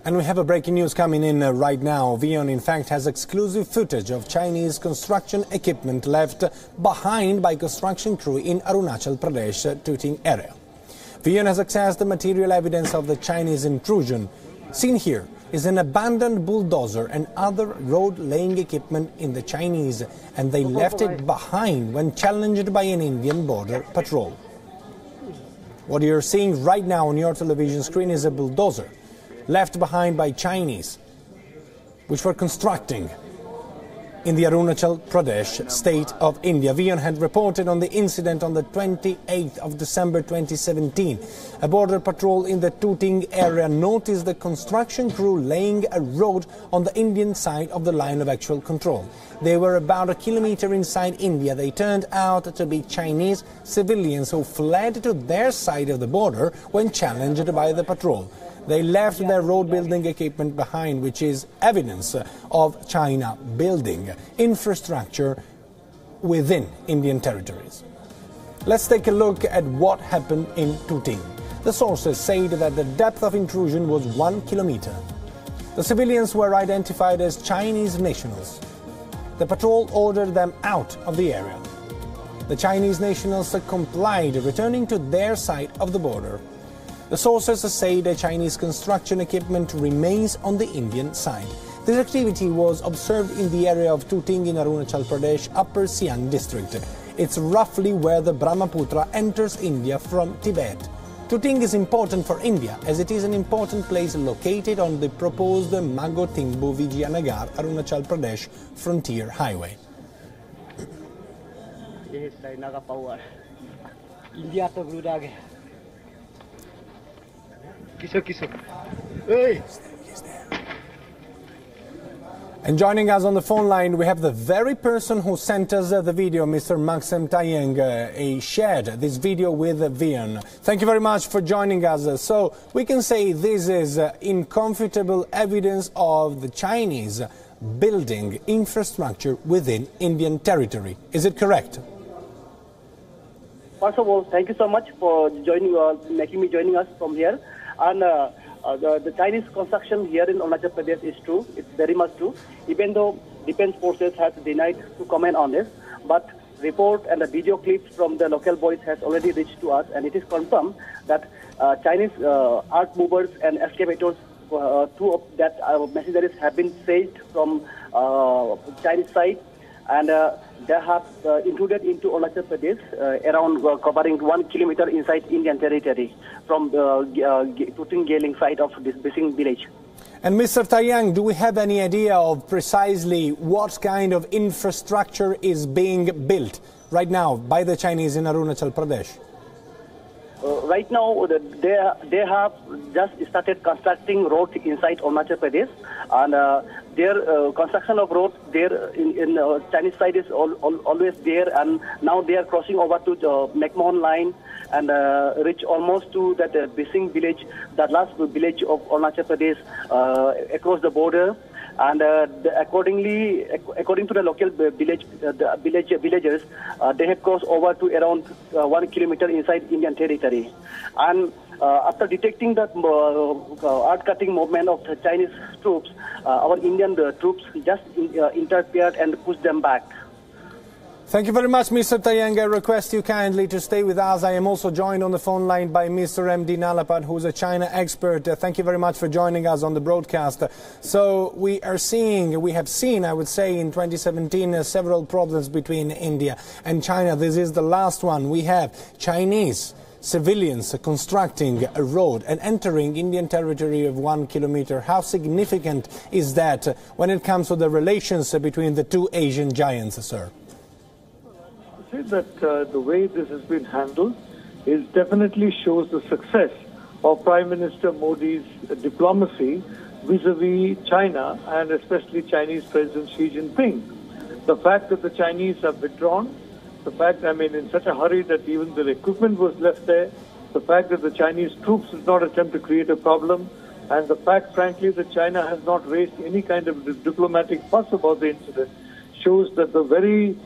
And we have a breaking news coming in right now. WION, in fact, has exclusive footage of Chinese construction equipment left behind by construction crew in Arunachal Pradesh, Tooting area. WION has accessed the material evidence of the Chinese intrusion. Seen here is an abandoned bulldozer and other road-laying equipment in the Chinese, and they left it behind when challenged by an Indian border patrol. What you're seeing right now on your television screen is a bulldozer left behind by Chinese, which were constructing in the Arunachal Pradesh state of India. WION had reported on the incident on the 28th of December 2017. A border patrol in the Tooting area noticed the construction crew laying a road on the Indian side of the line of actual control. They were about a kilometer inside India. They turned out to be Chinese civilians who fled to their side of the border when challenged by the patrol. They left their road building equipment behind, which is evidence of China building infrastructure within Indian territories. Let's take a look at what happened in Tooting. The sources say that the depth of intrusion was 1 kilometer. The civilians were identified as Chinese nationals. The patrol ordered them out of the area. The Chinese nationals complied, returning to their side of the border. The sources say the Chinese construction equipment remains on the Indian side. This activity was observed in the area of Tooting in Arunachal Pradesh, Upper Siang district. It's roughly where the Brahmaputra enters India from Tibet. Tooting is important for India as it is an important place located on the proposed Magotimbu-Vijayanagar Arunachal Pradesh frontier highway. And joining us on the phone line, we have the very person who sent us the video, Mr. Maxim Tayeng. He shared this video with WION. Thank you very much for joining us. So we can say this is inconfutable evidence of the Chinese building infrastructure within Indian territory. Is it correct? First of all, thank you so much for making me joining us from here. And the Chinese construction here in Arunachal Pradesh is true. It's very much true. Even though defense forces have denied to comment on this, but report and the video clips from the local bodies has already reached to us, and it is confirmed that Chinese earth movers and excavators, two of that machineries have been seized from Chinese side, and they have intruded into Arunachal Pradesh around covering 1 kilometer inside Indian territory from the Tooting Galing side of this Bising village. And Mr. Tayang, do we have any idea of precisely what kind of infrastructure is being built right now by the Chinese in Arunachal Pradesh? Right now, they have just started constructing roads inside Arunachal Pradesh, and their construction of roads there in Chinese side is always there, and now they are crossing over to the McMahon line and reach almost to that Bising village, the last village of Arunachal Pradesh across the border. And according to the local villagers, they have crossed over to around 1 kilometer inside Indian territory. And after detecting the earth-cutting movement of the Chinese troops, our Indian troops just interfered and pushed them back. Thank you very much, Mr. Tayang. I request you kindly to stay with us. I am also joined on the phone line by Mr. M.D. Nalapat, who is a China expert. Thank you very much for joining us on the broadcast. So we have seen, I would say, in 2017, several problems between India and China. This is the last one. We have Chinese civilians constructing a road and entering Indian territory of 1 kilometer. How significant is that when it comes to the relations between the two Asian giants, sir? That the way this has been handled definitely shows the success of Prime Minister Modi's diplomacy vis-a-vis China, and especially Chinese President Xi Jinping. The fact that the Chinese have withdrawn, the fact, in such a hurry that even their equipment was left there, the fact that the Chinese troops did not attempt to create a problem, and the fact, frankly, that China has not raised any kind of diplomatic fuss about the incident shows that the very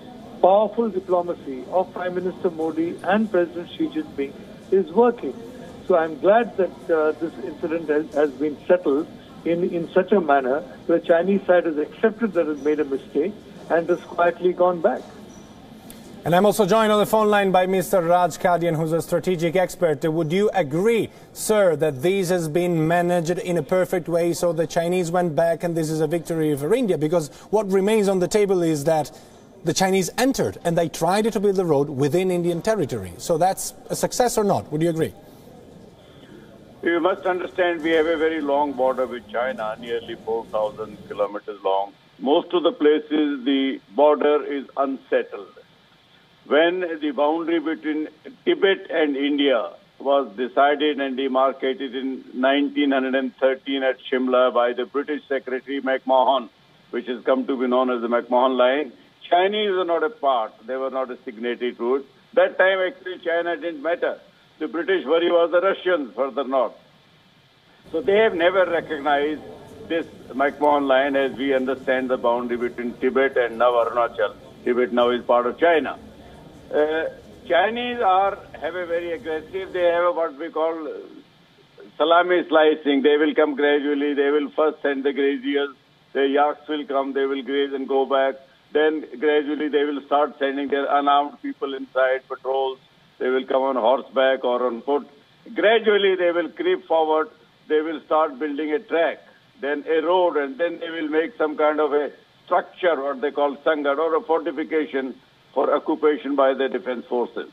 powerful diplomacy of Prime Minister Modi and President Xi Jinping is working. So I'm glad that this incident has been settled in such a manner the Chinese side has accepted that it made a mistake and has quietly gone back. And I'm also joined on the phone line by Mr. Raj Kadian, who's a strategic expert. Would you agree, sir, that this has been managed in a perfect way, so the Chinese went back and this is a victory for India? Because what remains on the table is that the Chinese entered and they tried to build the road within Indian territory. So that's a success or not? Would you agree? You must understand we have a very long border with China, nearly 4,000 kilometers long. Most of the places the border is unsettled. When the boundary between Tibet and India was decided and demarcated in 1913 at Shimla by the British Secretary McMahon, which has come to be known as the McMahon Line, Chinese were not a part. They were not a signatory to it. That time, actually, China didn't matter. The British worry was the Russians further north. So they have never recognized this McMahon Line as we understand the boundary between Tibet and now Arunachal. Tibet now is part of China. Chinese have a very aggressive, they have what we call salami slicing. They will come gradually. They will first send the graziers. The yaks will come. They will graze and go back. Then gradually they will start sending their unarmed people inside, patrols. They will come on horseback or on foot. Gradually they will creep forward. They will start building a track, then a road, and then they will make some kind of a structure, what they call sangat, or a fortification for occupation by the defense forces.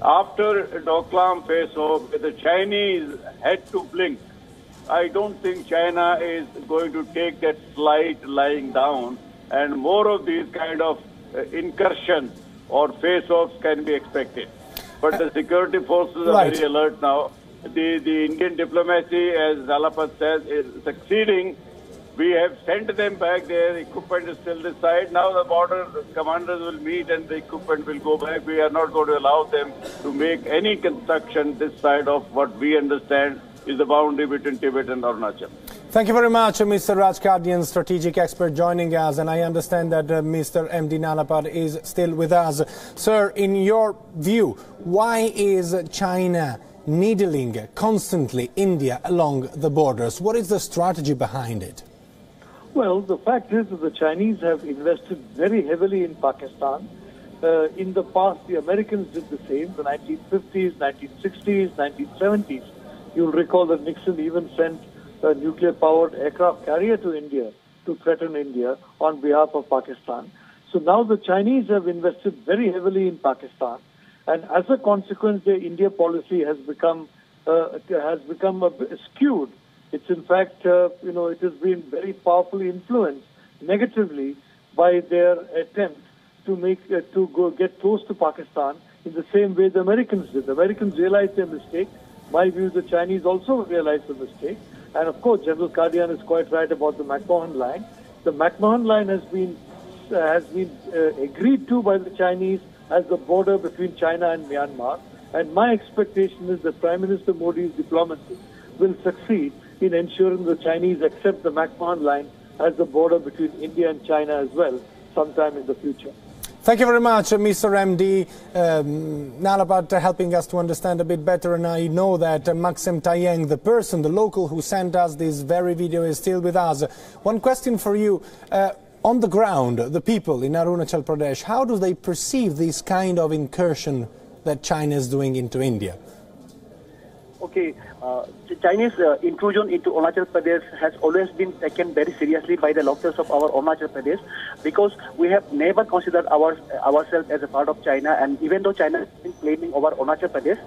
After Doklam face-off, the Chinese had to blink. I don't think China is going to take that slight lying down, and more of these kind of incursions or face-offs can be expected. But the security forces are very alert now. The Indian diplomacy, as Zalapat says, is succeeding. We have sent them back. Their equipment is still this side. Now the border commanders will meet and the equipment will go back. We are not going to allow them to make any construction this side of what we understand is the boundary between Tibet and Arunachal. Thank you very much, Mr. Raj Kadian, strategic expert, joining us. And I understand that Mr. M.D. Nalapad is still with us. Sir, in your view, why is China needling constantly India along the borders? What is the strategy behind it? Well, the fact is that the Chinese have invested very heavily in Pakistan. In the past, the Americans did the same, the 1950s, 1960s, 1970s. You'll recall that Nixon even sent a nuclear-powered aircraft carrier to India to threaten India on behalf of Pakistan. So now the Chinese have invested very heavily in Pakistan, and as a consequence, their India policy has become skewed. It's in fact, it has been very powerfully influenced negatively by their attempt to get close to Pakistan in the same way the Americans did. The Americans realized their mistake. My view is the Chinese also realized the mistake. And of course, General Kadian is quite right about the McMahon Line. The McMahon Line has been agreed to by the Chinese as the border between China and Myanmar. And my expectation is that Prime Minister Modi's diplomacy will succeed in ensuring the Chinese accept the McMahon Line as the border between India and China as well sometime in the future. Thank you very much, Mr. M.D. Nalapad, helping us to understand a bit better. And I know that Maxim Tayeng, the person, the local who sent us this very video, is still with us. One question for you. On the ground, the people in Arunachal Pradesh, how do they perceive this kind of incursion that China is doing into India? Okay, Chinese intrusion into Arunachal Pradesh has always been taken very seriously by the locals of our Arunachal Pradesh, because we have never considered ourselves as a part of China. And even though China has been claiming over Arunachal Pradesh,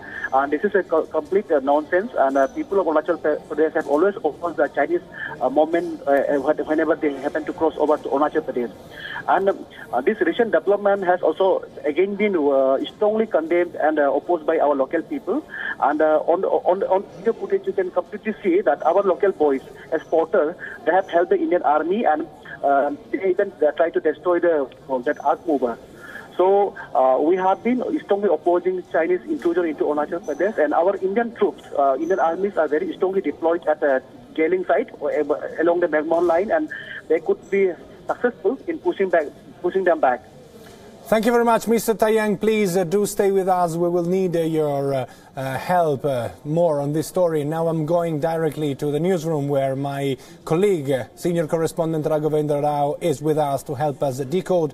this is a complete nonsense. And people of Arunachal Pradesh have always opposed the Chinese movement whenever they happen to cross over to Arunachal Pradesh. And this recent development has also again been strongly condemned and opposed by our local people. And on video footage, you can completely see that our local boys, as porters, they have helped the Indian army, and they even try to destroy that ark mover. So we have been strongly opposing Chinese intrusion into Arunachal Pradesh, and our Indian troops, Indian armies are very strongly deployed at the Gailing site along the McMahon Line, and they could be successful in pushing them back. Thank you very much, Mr. Taiyang. Please do stay with us. We will need your help more on this story. Now I'm going directly to the newsroom where my colleague, senior correspondent Raghavendra Rao, is with us to help us decode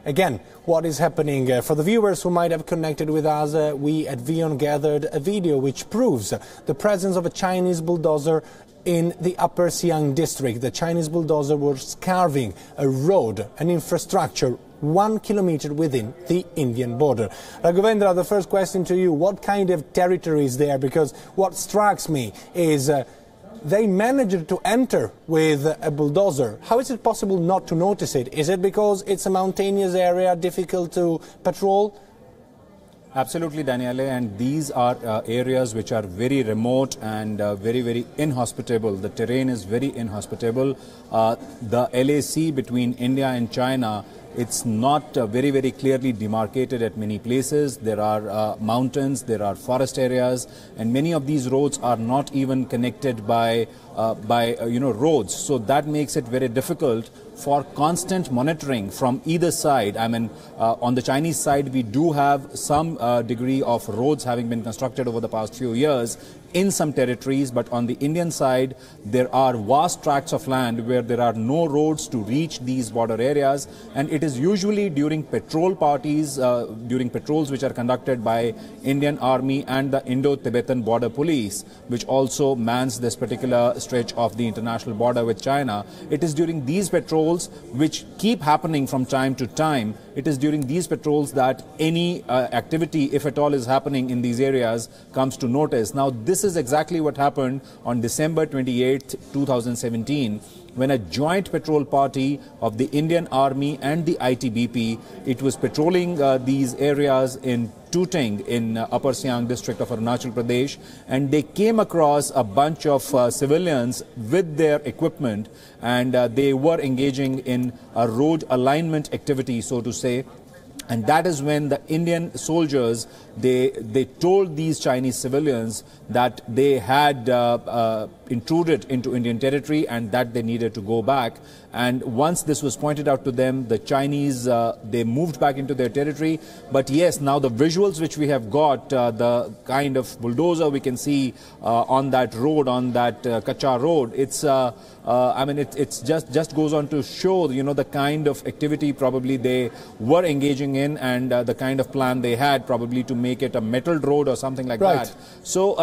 again what is happening. For the viewers who might have connected with us, we at WION gathered a video which proves the presence of a Chinese bulldozer in the Upper Siang district. The Chinese bulldozer was carving a road, an infrastructure 1 kilometer within the Indian border. Raghavendra, the first question to you, what kind of territory is there? Because what strikes me is they managed to enter with a bulldozer. How is it possible not to notice it? Is it because it's a mountainous area, difficult to patrol? Absolutely, Daniele, and these are areas which are very remote and very, very inhospitable. The terrain is very inhospitable. The LAC between India and China, it's not very, very clearly demarcated at many places. There are mountains, there are forest areas, and many of these roads are not even connected by roads. So that makes it very difficult for constant monitoring from either side. I mean, on the Chinese side, we do have some degree of roads having been constructed over the past few years in some territories, but on the Indian side, there are vast tracts of land where there are no roads to reach these border areas, and it is usually during patrol parties, during patrols which are conducted by Indian Army and the Indo-Tibetan Border Police, which also mans this particular stretch of the international border with China. It is during these patrols, which keep happening from time to time, it is during these patrols that any activity, if at all is happening in these areas, comes to notice. Now, this is exactly what happened on December 28, 2017, when a joint patrol party of the Indian Army and the ITBP, it was patrolling these areas in Tuting in Upper Siang district of Arunachal Pradesh, and they came across a bunch of civilians with their equipment, and they were engaging in a road alignment activity, so to say. And that is when the Indian soldiers, they told these Chinese civilians that they had intruded into Indian territory and that they needed to go back. And once this was pointed out to them, the Chinese, they moved back into their territory. But yes, now the visuals which we have got, the kind of bulldozer we can see on that road, on that Kacha road, it's, I mean, it's just goes on to show, you know, the kind of activity probably they were engaging in, and the kind of plan they had probably to make it a metalled road or something like that. So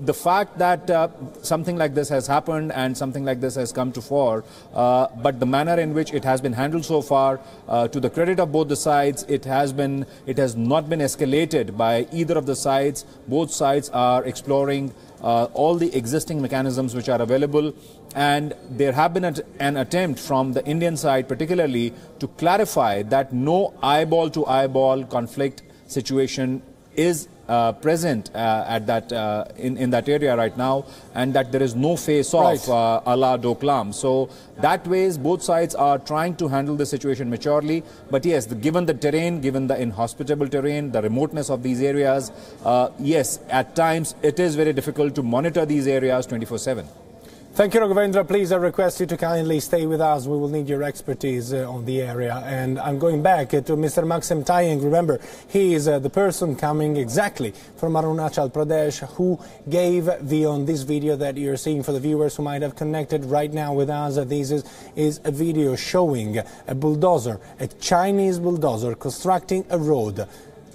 the fact that something like this has happened and something like this has come to fore, but the manner in which it has been handled so far, to the credit of both the sides, it has not been escalated by either of the sides. Both sides are exploring all the existing mechanisms which are available, and there have been an attempt from the Indian side particularly to clarify that no eyeball to eyeball conflict situation is present at that in that area right now, and that there is no face-off a la Doklam. So that ways both sides are trying to handle the situation maturely. But yes, given the terrain, given the inhospitable terrain, the remoteness of these areas, yes, at times it is very difficult to monitor these areas 24/7. Thank you, Raghavendra. Please, I request you to kindly stay with us. We will need your expertise on the area. And I'm going back to Mr. Maxim Taiyang. Remember, he is the person coming exactly from Arunachal Pradesh who gave WION this video that you're seeing. For the viewers who might have connected right now with us, this is a video showing a bulldozer, a Chinese bulldozer, constructing a road.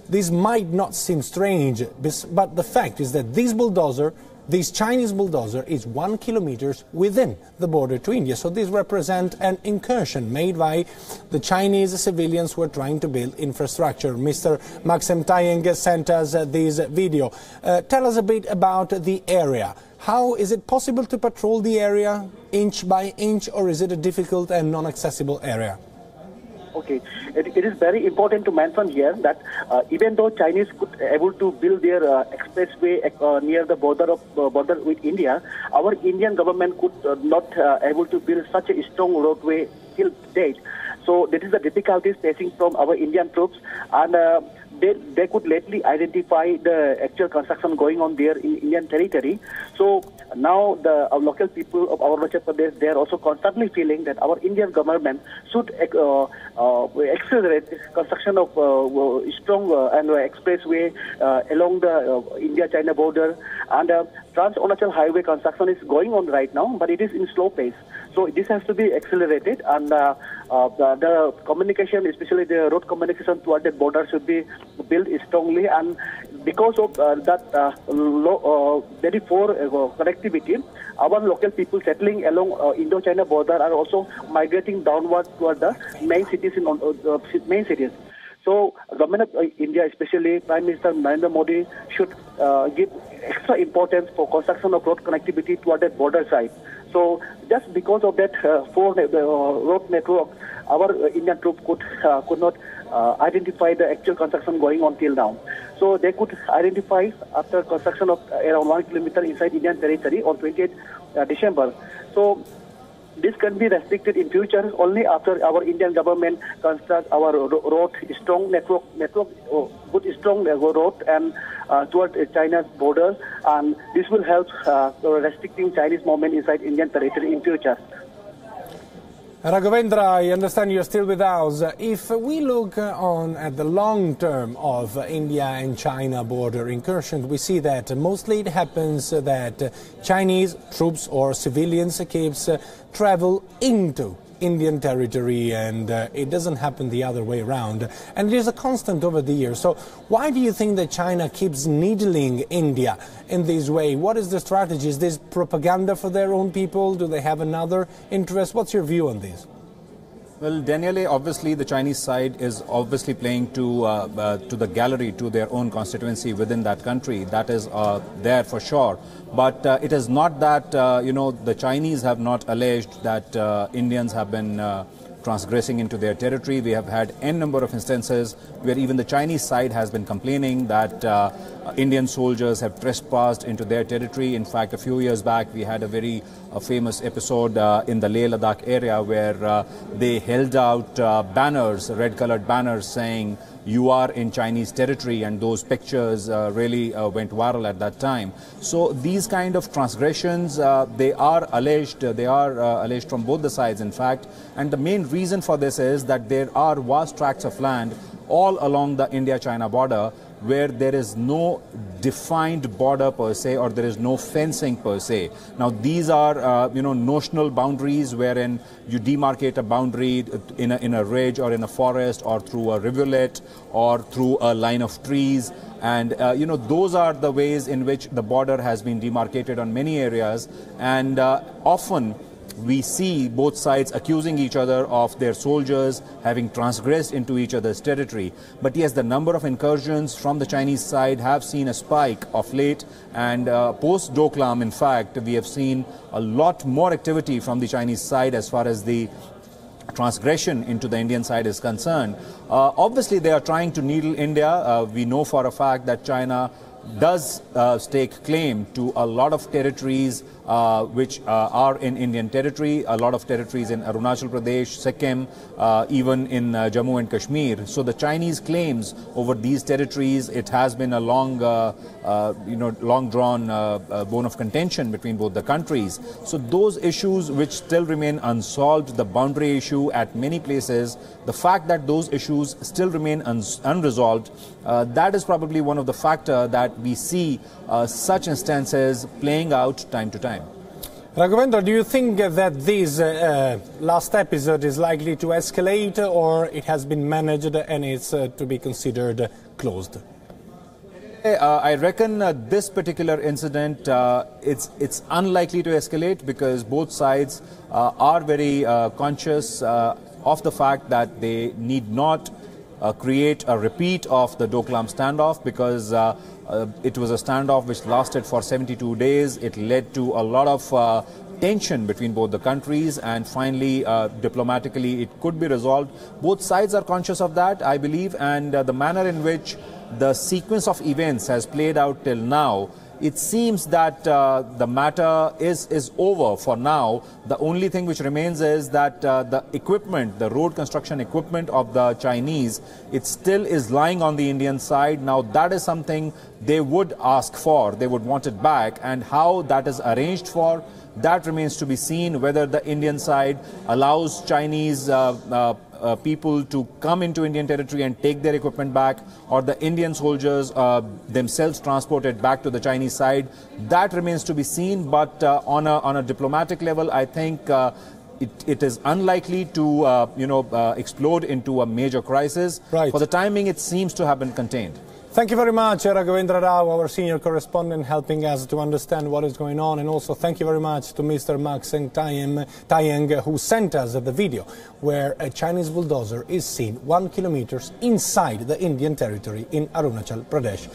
This might not seem strange, but the fact is that this Chinese bulldozer is 1 kilometer within the border to India. So this represents an incursion made by the Chinese civilians who are trying to build infrastructure. Mr. Maxim Taiyang sent us this video. Tell us a bit about the area. How is it possible to patrol the area inch by inch, or is it a difficult and non-accessible area? Okay, it is very important to mention here that even though Chinese could able to build their expressway near the border with India, our Indian government could not able to build such a strong roadway till date. So that is the difficulties facing from our Indian troops, and they could lately identify the actual construction going on there in Indian territory. So now the local people of Arunachal Pradesh, they are also constantly feeling that our Indian government should accelerate construction of strong and expressway along the India-China border. And Trans-Arunachal Highway construction is going on right now, but it is in slow pace. So this has to be accelerated, and the communication, especially the road communication toward that border, should be built strongly. And because of that very poor connectivity, our local people settling along Indo-China border are also migrating downward toward the main cities. So, Government of India, especially Prime Minister Narendra Modi, should give extra importance for construction of road connectivity toward that border side. So, just because of that poor road network, our Indian troops could not identify the actual construction going on till now. So, they could identify after construction of around 1 kilometer inside Indian territory on 28th December. So, this can be restricted in future only after our Indian government construct our road strong network good strong road and toward China's border, and this will help restricting Chinese movement inside Indian territory in future. Raghavendra, I understand you're still with us. If we look on at the long term of India and China border incursions, we see that mostly it happens that Chinese troops or civilians keeps travel into Indian territory, and it doesn't happen the other way around. And it is a constant over the years. So why do you think that China keeps needling India in this way? What is the strategy? Is this propaganda for their own people? Do they have another interest? What's your view on this? Well, Daniele, obviously the Chinese side is obviously playing to the gallery, to their own constituency within that country. That is there for sure. But it is not that, the Chinese have not alleged that Indians have been transgressing into their territory. We have had n number of instances where even the Chinese side has been complaining that Indian soldiers have trespassed into their territory. In fact, a few years back, we had a very famous episode in the Leh-Ladakh area where they held out banners, red-colored banners saying, "You are in Chinese territory," and those pictures really went viral at that time. So these kind of transgressions, they are alleged from both the sides, in fact. And the main reason for this is that there are vast tracts of land all along the India-China border where there is no defined border per se, or there is no fencing per se. Now these are notional boundaries wherein you demarcate a boundary in a ridge or in a forest or through a rivulet or through a line of trees, and those are the ways in which the border has been demarcated on many areas. And often we see both sides accusing each other of their soldiers having transgressed into each other's territory. But yes, the number of incursions from the Chinese side have seen a spike of late, and post-Doklam, in fact, we have seen a lot more activity from the Chinese side as far as the transgression into the Indian side is concerned. Obviously, they are trying to needle India. We know for a fact that China does stake claim to a lot of territories which are in Indian territory, a lot of territories in Arunachal Pradesh, Sikkim, even in Jammu and Kashmir. So the Chinese claims over these territories, it has been a long drawn bone of contention between both the countries. So those issues which still remain unsolved, the boundary issue at many places, the fact that those issues still remain unresolved, that is probably one of the factors that we see such instances playing out time to time. Raghavendra, do you think that this last episode is likely to escalate, or it has been managed and it's to be considered closed? I reckon this particular incident, it's unlikely to escalate, because both sides are very conscious of the fact that they need not create a repeat of the Doklam standoff, because it was a standoff which lasted for 72 days. It led to a lot of tension between both the countries, and finally, diplomatically, it could be resolved. Both sides are conscious of that, I believe, and the manner in which the sequence of events has played out till now it seems that the matter is over for now. The only thing which remains is that the equipment, the road construction equipment of the Chinese, it still is lying on the Indian side. Now that is something they would ask for, they would want it back, and how that is arranged for, that remains to be seen, whether the Indian side allows Chinese people to come into Indian territory and take their equipment back, or the Indian soldiers themselves transport it back to the Chinese side. That remains to be seen, but on a diplomatic level, I think it is unlikely to explode into a major crisis. Right. For the timing, it seems to have been contained. Thank you very much, Raghavendra Rao, our senior correspondent, helping us to understand what is going on. And also thank you very much to Mr. Maxeng Taiyang, who sent us the video where a Chinese bulldozer is seen 1 kilometer inside the Indian territory in Arunachal Pradesh.